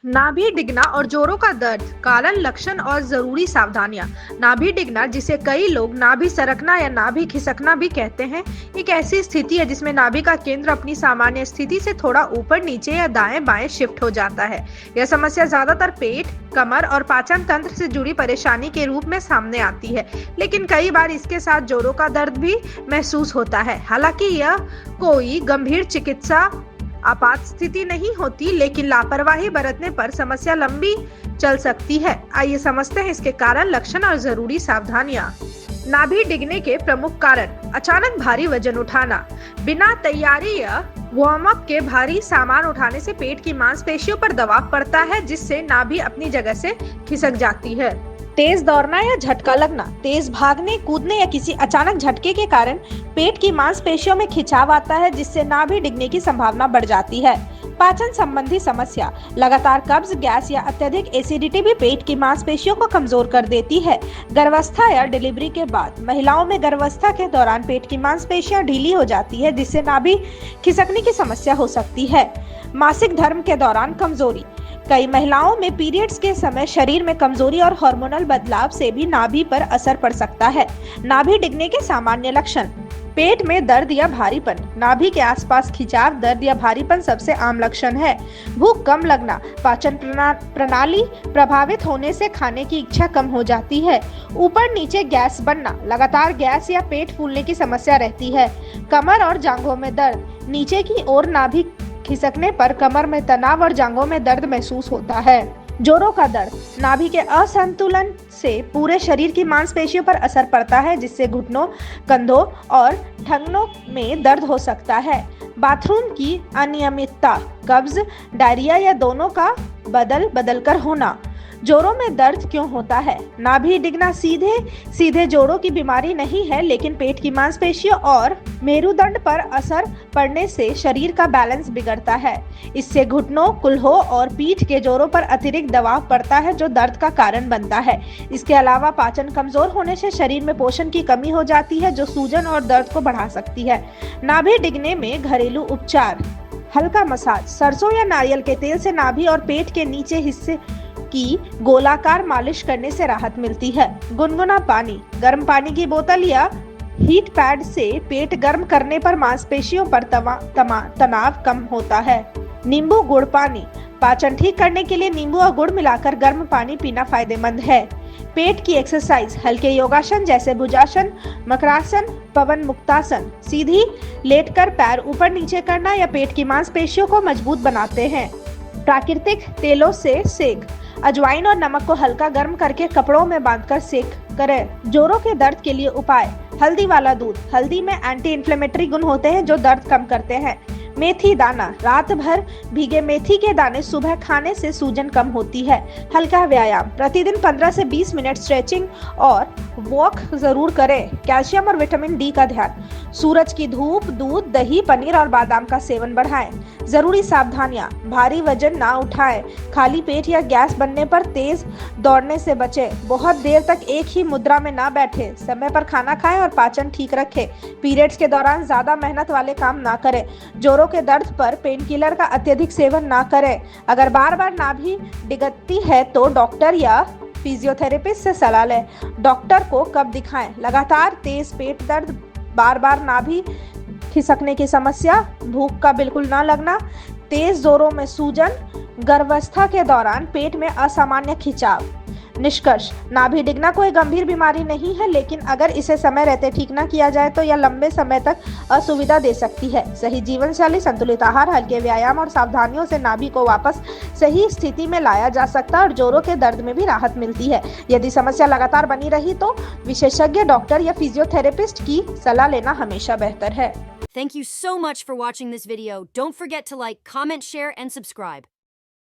नाभि डिगना और जोड़ों का दर्द, कारण, लक्षण और जरूरी सावधानियां। नाभि डिगना, जिसे कई लोग नाभि सरकना या नाभि खिसकना भी कहते हैं, एक ऐसी स्थिति है जिसमें नाभि का केंद्र अपनी सामान्य स्थिति से थोड़ा ऊपर, नीचे या दाएं बाएं शिफ्ट हो जाता है। यह समस्या ज्यादातर पेट, कमर और पाचन तंत्र से जुड़ी परेशानी के रूप में सामने आती है, लेकिन कई बार इसके साथ जोड़ों का दर्द भी महसूस होता है। हालांकि यह कोई गंभीर चिकित्सा आपात स्थिति नहीं होती, लेकिन लापरवाही बरतने पर समस्या लंबी चल सकती है। आइए समझते हैं इसके कारण, लक्षण और जरूरी सावधानियां। नाभि डिगने के प्रमुख कारण: अचानक भारी वजन उठाना, बिना तैयारी या वार्म अप के भारी सामान उठाने से पेट की मांसपेशियों पर दबाव पड़ता है, जिससे नाभि अपनी जगह से खिसक जाती है। तेज दौड़ना या झटका लगना, तेज भागने, कूदने या किसी अचानक झटके के कारण पेट की मांसपेशियों में खिंचाव आता है, जिससे नाभि डिगने की संभावना बढ़ जाती है। पाचन संबंधी समस्या, लगातार कब्ज, गैस या अत्यधिक एसिडिटी भी पेट की मांसपेशियों को कमजोर कर देती है। गर्भावस्था या डिलीवरी के बाद, महिलाओं में गर्भावस्था के दौरान पेट की मांसपेशियां ढीली हो जाती है, जिससे नाभि खिसकने की समस्या हो सकती है। मासिक धर्म के दौरान कमजोरी, कई महिलाओं में पीरियड्स के समय शरीर में कमजोरी और हार्मोनल बदलाव से भी नाभि पर असर पड़ सकता है। नाभि डिगने के सामान्य लक्षण: पेट में दर्द या भारीपन, नाभि के आसपास खिंचाव, दर्द या भारीपन सबसे आम लक्षण है। भूख कम लगना, पाचन प्रणाली प्रभावित होने से खाने की इच्छा कम हो जाती है। ऊपर नीचे गैस बनना, लगातार गैस या पेट फूलने की समस्या रहती है। कमर और जांघों में दर्द, नीचे की ओर नाभि खिसकने पर कमर में तनाव और जांघों में दर्द महसूस होता है। जोड़ों का दर्द, नाभि के असंतुलन से पूरे शरीर की मांसपेशियों पर असर पड़ता है, जिससे घुटनों, कंधों और ठंगनों में दर्द हो सकता है। बाथरूम की अनियमितता, कब्ज, डायरिया या दोनों का बदल बदल कर होना। जोड़ों में दर्द क्यों होता है? नाभि डिगना सीधे सीधे जोड़ों की बीमारी नहीं है, लेकिन पेट की मांसपेशियों और मेरुदंड पर असर पड़ने से शरीर का बैलेंस बिगड़ता है। इससे घुटनों, कुल्हों और पीठ के जोड़ों पर अतिरिक्त दबाव पड़ता है, जो दर्द का कारण बनता है। इसके अलावा पाचन कमजोर होने से शरीर में पोषण की कमी हो जाती है, जो सूजन और दर्द को बढ़ा सकती है। नाभि डिगने में घरेलू उपचार: हल्का मसाज, सरसों या नारियल के तेल से नाभि और पेट के नीचे हिस्से की गोलाकार मालिश करने से राहत मिलती है। गुनगुना पानी, गर्म पानी की बोतल या हीट पैड से पेट गर्म करने पर मांसपेशियों पर तनाव कम होता है। नींबू गुड़ पानी, पाचन ठीक करने के लिए नींबू और गुड़ मिलाकर गर्म पानी पीना फायदेमंद है। पेट की एक्सरसाइज, हल्के योगासन जैसे भुजासन, मकरासन, पवन मुक्तासन, सीधी लेटकर पैर ऊपर नीचे करना या पेट की मांसपेशियों को मजबूत बनाते हैं। प्राकृतिक तेलों से सेक, अजवाइन और नमक को हल्का गर्म करके कपड़ों में बांधकर सेक करें। जोड़ों के दर्द के लिए उपाय: हल्दी वाला दूध, हल्दी में एंटी इन्फ्लेमेटरी गुण होते हैं जो दर्द कम करते हैं। मेथी दाना, रात भर भीगे मेथी के दाने सुबह खाने से सूजन कम होती है। हल्का व्यायाम, प्रतिदिन 15 से 20 मिनट स्ट्रेचिंग और वॉक जरूर करें। कैल्शियम और विटामिन डी का ध्यान, सूरज की धूप, दूध, दही, पनीर और बादाम का सेवन बढ़ाएं। जरूरी सावधानियां: भारी वजन ना उठाएं, खाली पेट या गैस बनने पर तेज दौड़ने से बचें, बहुत देर तक एक ही मुद्रा में ना बैठें, समय पर खाना खाएं और पाचन ठीक रखें। पीरियड्स के दौरान ज्यादा मेहनत वाले काम ना करें। जोड़ों के दर्द पर पेन किलर का अत्यधिक सेवन ना करें। अगर बार बार नाभि डिगती है तो डॉक्टर या फिजियोथेरेपिस्ट से सलाह लें। डॉक्टर को कब दिखाएं? लगातार तेज पेट दर्द, बार बार नाभि खिसकने की समस्या, भूख का बिल्कुल ना लगना, तेज जोरों में सूजन, गर्भावस्था के दौरान पेट में असामान्य खिंचाव। निष्कर्ष: नाभि डिगना कोई गंभीर बीमारी नहीं है, लेकिन अगर इसे समय रहते ठीक ना किया जाए तो यह लंबे समय तक असुविधा दे सकती है। सही जीवन शैली, संतुलित आहार, हल्के व्यायाम और सावधानियों से नाभि को वापस सही स्थिति में लाया जा सकता है और जोड़ों के दर्द में भी राहत मिलती है। यदि समस्या लगातार बनी रही तो विशेषज्ञ डॉक्टर या फिजियोथेरेपिस्ट की सलाह लेना हमेशा बेहतर है। Thank you so much for watching this video. Don't forget to like, comment, share, and subscribe.